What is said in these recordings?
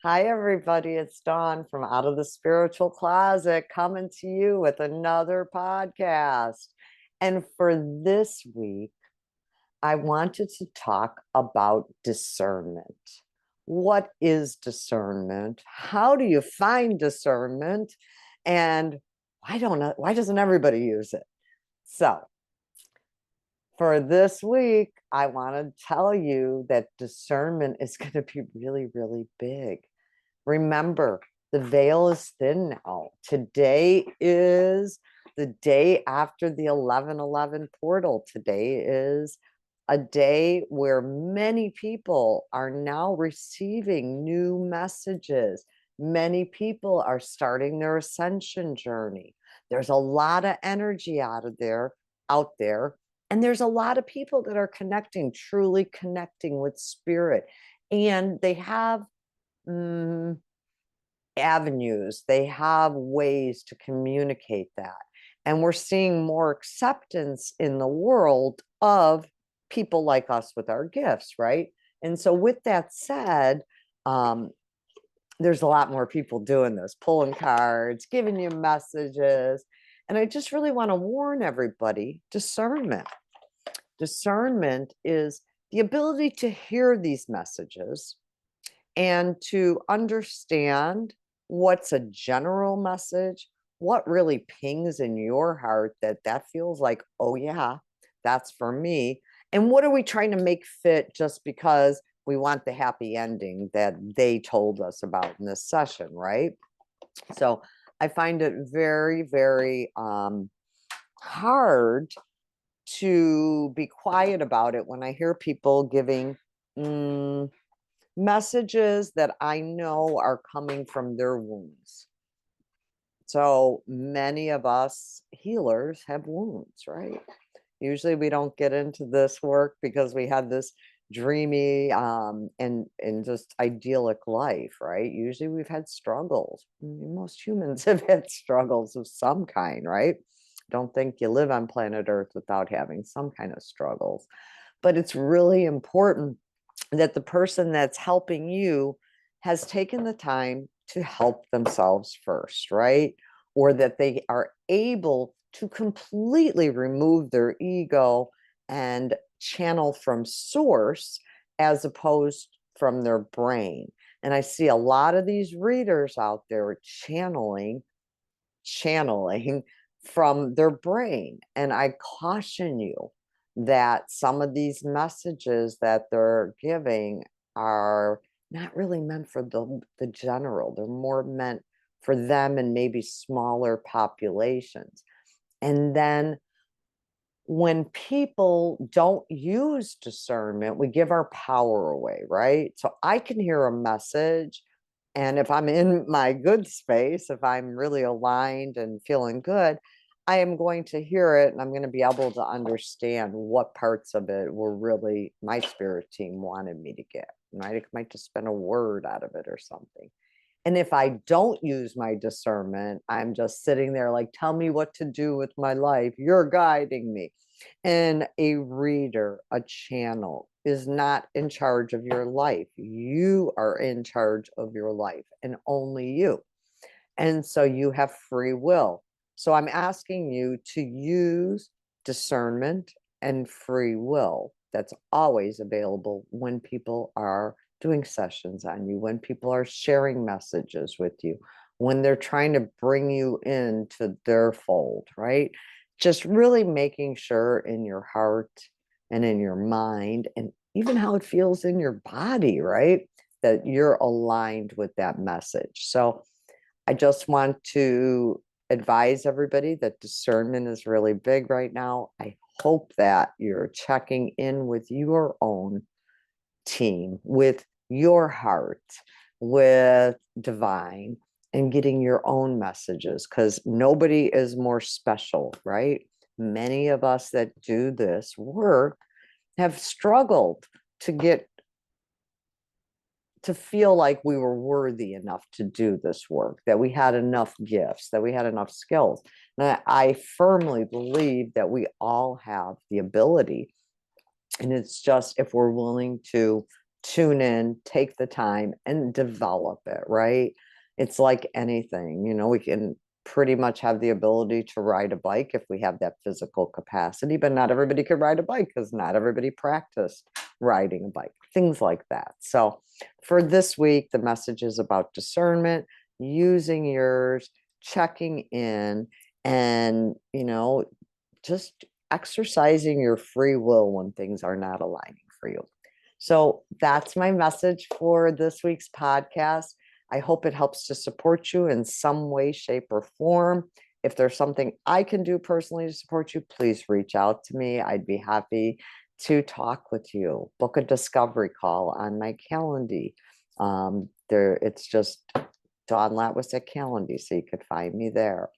Hi, everybody. It's Dawn from Out of the Spiritual Closet coming to you with another podcast. And for this week, I wanted to talk about discernment. What is discernment? How do you find discernment? And why doesn't everybody use it? So, for this week, I want to tell you that discernment is going to be really, really big. Remember, the veil is thin now. Today is the day after the 11/11 portal. Today is a day where many people are now receiving new messages. Many people are starting their ascension journey. There's a lot of energy out there, and there's a lot of people that are connecting, truly connecting with spirit. And they have avenues, they have ways to communicate that. And we're seeing more acceptance in the world of people like us with our gifts, right? And so, with that said, there's a lot more people doing this, pulling cards, giving you messages. And I just really want to warn everybody, discernment. Discernment is the ability to hear these messages and to understand what's a general message, what really pings in your heart that feels like, oh yeah, that's for me. And what are we trying to make fit just because we want the happy ending that they told us about in this session, right? So I find it very, very hard to be quiet about it when I hear people giving messages that I know are coming from their wounds. So many of us healers have wounds, right? Usually we don't get into this work because we had this dreamy and just idyllic life, right? Usually we've had struggles. Most humans have had struggles of some kind, right? Don't think you live on planet Earth without having some kind of struggles. But it's really important that the person that's helping you has taken the time to help themselves first, right? Or that they are able to completely remove their ego and channel from source as opposed from their brain. And I see a lot of these readers out there channeling from their brain. And I caution you that some of these messages that they're giving are not really meant for the general. They're more meant for them and maybe smaller populations. And then when people don't use discernment, we give our power away, right? So I can hear a message, and if I'm in my good space, if I'm really aligned and feeling good, I am going to hear it and I'm going to be able to understand what parts of it were really my spirit team wanted me to get. Right? It might just spin a word out of it or something. And if I don't use my discernment, I'm just sitting there like, tell me what to do with my life. You're guiding me. And a reader, a channel is not in charge of your life. You are in charge of your life and only you. And so you have free will. So I'm asking you to use discernment and free will. That's always available when people are doing sessions on you, when people are sharing messages with you, when they're trying to bring you into their fold, right? Just really making sure in your heart and in your mind and even how it feels in your body, right? That you're aligned with that message. So I just want to advise everybody that discernment is really big right now. I hope that you're checking in with your own team, with your heart, with divine, and getting your own messages because nobody is more special, right? Many of us that do this work have struggled to get to feel like we were worthy enough to do this work, that we had enough gifts, that we had enough skills. And I firmly believe that we all have the ability. And it's just if we're willing to tune in, take the time, and develop it, right? It's like anything, we can pretty much have the ability to ride a bike if we have that physical capacity, but not everybody could ride a bike because not everybody practiced riding a bike, things like that. So for this week, the message is about discernment, using yours, checking in, and, just exercising your free will when things are not aligning for you. So that's my message for this week's podcast. I hope it helps to support you in some way, shape, or form. If there's something I can do personally to support you, please reach out to me. I'd be happy to talk with you. Book a discovery call on my calendar. It's just Dawn Latwis at Calendar, so you could find me there,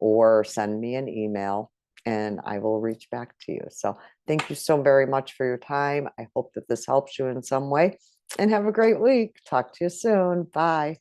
or send me an email and I will reach back to you. So thank you so very much for your time. I hope that this helps you in some way, and have a great week. Talk to you soon. Bye.